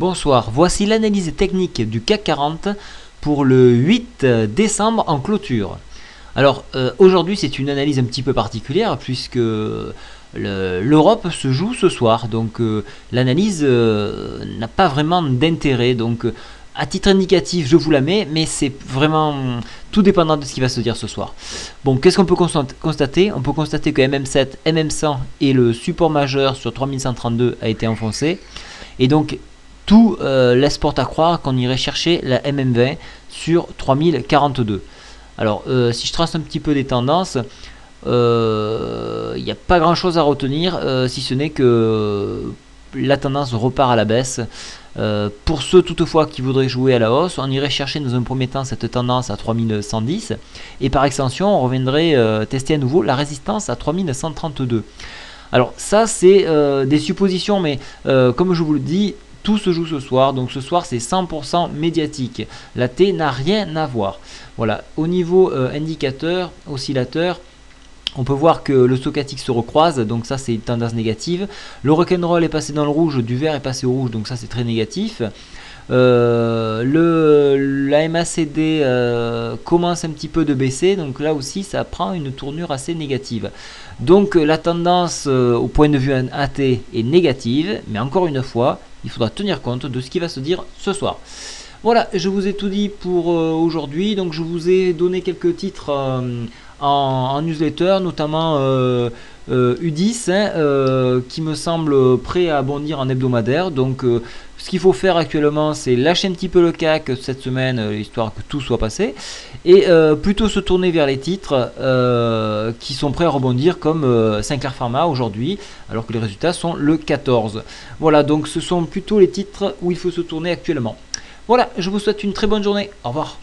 Bonsoir, voici l'analyse technique du CAC 40 pour le 8 décembre en clôture. Alors aujourd'hui c'est une analyse un petit peu particulière puisque l'Europe se joue ce soir, donc l'analyse n'a pas vraiment d'intérêt. Donc à titre indicatif je vous la mets, mais c'est vraiment tout dépendant de ce qui va se dire ce soir. Bon, qu'est-ce qu'on peut constater? On peut constater que MM7, MM100 et le support majeur sur 3132 a été enfoncé, et donc tout laisse porte à croire qu'on irait chercher la MM20 sur 3042. Alors si je trace un petit peu des tendances, il n'y a pas grand chose à retenir, si ce n'est que la tendance repart à la baisse. Pour ceux toutefois qui voudraient jouer à la hausse, on irait chercher dans un premier temps cette tendance à 3110, et par extension on reviendrait tester à nouveau la résistance à 3132. Alors ça c'est des suppositions, mais comme je vous le dis, tout se joue ce soir, donc ce soir c'est 100% médiatique. La T n'a rien à voir. Voilà, au niveau indicateur, oscillateur, on peut voir que le stochastique se recroise, donc ça c'est une tendance négative. Le rock'n'roll est passé dans le rouge, du vert est passé au rouge, donc ça c'est très négatif. La MACD commence un petit peu de baisser, donc là aussi ça prend une tournure assez négative. Donc la tendance au point de vue AT est négative, mais encore une fois, il faudra tenir compte de ce qui va se dire ce soir. Voilà, je vous ai tout dit pour aujourd'hui, donc je vous ai donné quelques titres en newsletter, notamment U10 qui me semble prêt à bondir en hebdomadaire. Donc ce qu'il faut faire actuellement, c'est lâcher un petit peu le CAC cette semaine, histoire que tout soit passé, et plutôt se tourner vers les titres qui sont prêts à rebondir, comme Sinclair Pharma aujourd'hui, alors que les résultats sont le 14. Voilà, donc ce sont plutôt les titres où il faut se tourner actuellement. Voilà, je vous souhaite une très bonne journée. Au revoir.